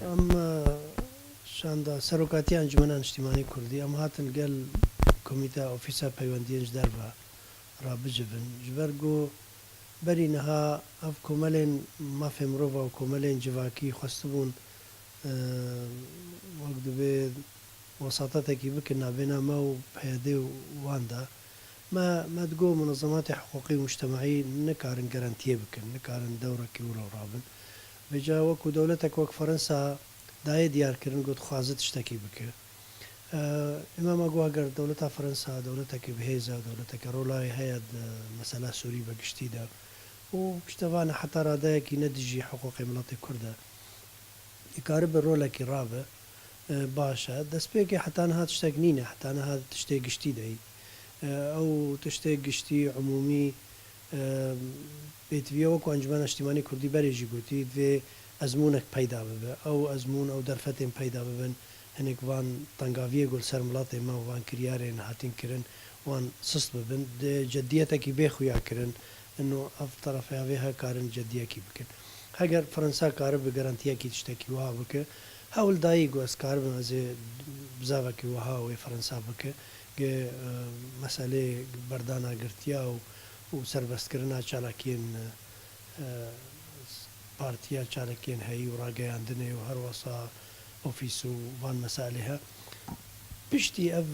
ئەم شاندا سەرۆکاتی ئەنجومەنە نیشتیمانی کوردی ئەم هاتن گەل کۆمیتە ئۆفیسا پەیوەندیش دەربە ڕابجبن ji ber got berî niha ev komelên mafê mirova û komelên civakî xwestibûn wek divê wesatetekî bikin navbêna me û peyedê wan de me digot munezematê hiqûqî û mujtemacî nikarin gerantiyê bikin nikarin dewrekî wilo rabin vêca wekû dewletek wek Fransa dayê diyarkirin got dixwaze tiştekî bike ئێمە مەگو ئەگەر دەوڵەتا فەرەنسا دەوڵەتێکی بەهێزە دەوڵەتێکە ڕۆڵای هەیە مەسەلا سووری بە گشتیدا و پشتەوانە حتا ڕادایەکی نەدژی حقوقی وڵاتی کوردە ئیکارە بە ڕۆلێکی ڕابە باشە دەستپێکی حتانەها تشتێک نینە حتانەها تشتێک گشتی دەی ئەو تشتێک گشتی عمومی بێتویە وەکو ئەنجومەنە نیشتیمانی کوردی بەرێژی گوتی دوێ ئەزمونێک پەیدا ببێ ئەو ئەزمون ئەو دەرفەتێن پەیدا ببن هەنێک وان تەنگاویە گۆل سەر وڵاتی ما وان کریارێن هاتینکردن وان سست ببن جددیەتێکی بێخویاکردن ئەنو ئەف تەرەفیاوێ هەکارن جددیەکی بکەن هەگەر فەرەنسا کارە بە گەرانتیەکی تشتێکی وها بکە هەوڵدایی گۆسکار بن ئەزێ بزاوەکی وها وێ فەرەنسا بکە مەسەلێ بەرداناگرتیا و سەربەستکردنا چالاکیên پارتیا چالکیên هەیی و ڕاگەیاندنێ و هەروەسا ئۆفیس و وان مەسالێها پشتی ئەv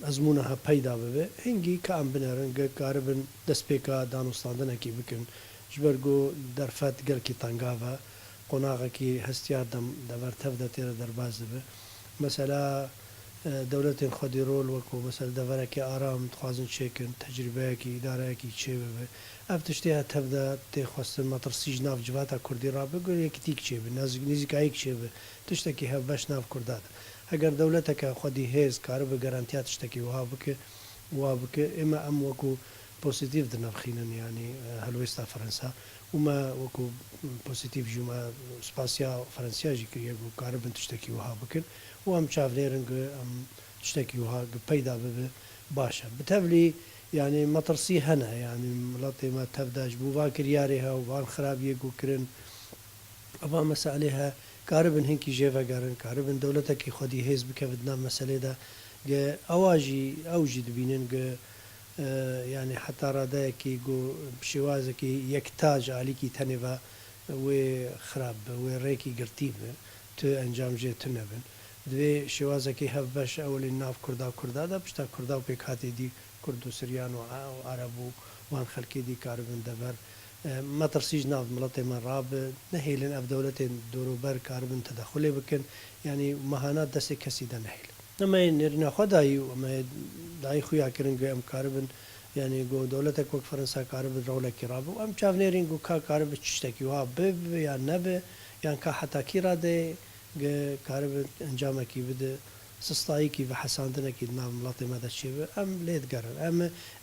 ئەزمونەها پەیدا ببێ هەنگی کە ئەم بنەرن کارە بن دەستپێکە دانوستاندنێکی بکن ji ber got derfet gelkî tengava qonaqekî hestiyar dever tev de têre derbas dibe mesela dewletên xwedî rol wekû mesela deverekî aram dixwazin çêkin tecrübeyekî îdareyekî çê bibe ev tiştê ya tev de tê xwestin metirsî ji nav civata Kurdî rabe got yekîtîk çêbe nîzîkayîk çêbe tiştekî hevbeş nav Kurda de heger dewleteke xwedî hêz karı bi garantiya tiştekî wiha bike ême em wekû pozitif dinavxînin yanî helwêsta Fransa û me wekû pozitif jî me spasiya Fransiya jî kiriye got karı bin tiştekî wiha bikin û em çavlêrin gu em tiştekî wiha peyda bibe baş e bi tevlî yanî metirsî hene yanî miletê me tev de ji bo van kiryarê he û van xirabiyê got kirin eva meselê he karı bin hinkî jêvegerin karı bin dewletekî xwedî hêz bikevin nav meselê de ewa jî ew jî dibînin yani heta radayekî got şêwazekî yekta ji alîkî tenê ve wê xirab be wê rêkî girtî be tu encam jê tu nebin divê şêwazekî hevbeş ewlên nav Kurda de pişta Kurda û pêk hatê dî Kurd û Siryan û Arab û wan xelkê dî karibin dever metirsî ji nav miletê me rabe nehêlin ev dewletên dorûber karibin tedexulê bikin yanî mehana destê kesî de nehêlin ئەمە نێرینە خۆ دایی و ئەمە دایی خویاکردن گوێ ئەم کارە بن یعنی گۆ دەوڵەتێک وەک فەرەنسا کارە بن ڕەوڵێکی ڕابوو ئەم چاونێرین گو کا کارە بە تشتێکی وا ببێ یان نەبێ یان کا حتاکی ڕادێ کارە ئەنجامێکی بدە سستاییکی بە حەساندنێکی ناو وڵاتی مەدە چێ بێ ئەم لێدگەرن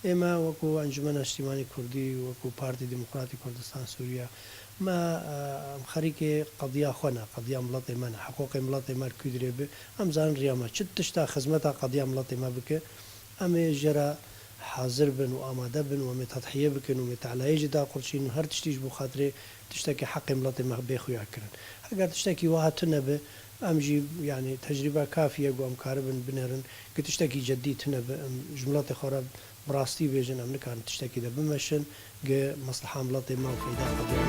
ئێمە وەکو ئەنجومەنە نیشتیمانی کوردی وەکو پارتی دیموکراتی کوردستان سووریا ما خەریکێ قەدیا خۆنا قەدیا وڵاتی منە حقوقی وڵاتی مە کوێ بێ ئەم زان ڕیامە چ تشتا خزمەتا قەدیا وڵاتی ما بکە ئەمێ ژێرە حاضر بن و ئامادە بن و تەضحیە بکەن و مێتعالایەجی دا قورچین و هەر تشتیش بۆ خاطرێ تشتێکی حەقی وڵاتی مە بێخویاکردن ئەگەر تشتێکی وها تنەبێ ئەمژی یعنی تەجریبە کافیە گۆ ئەم کارە بن بنێرن کە تشتێکی جددی تنەبێ ji وڵاتی خۆرە بڕاستی بێژن ئەم نکارن تشتێکی دە بمەشن گە مەسلحە وڵاتی ما و فەیدا قەدیا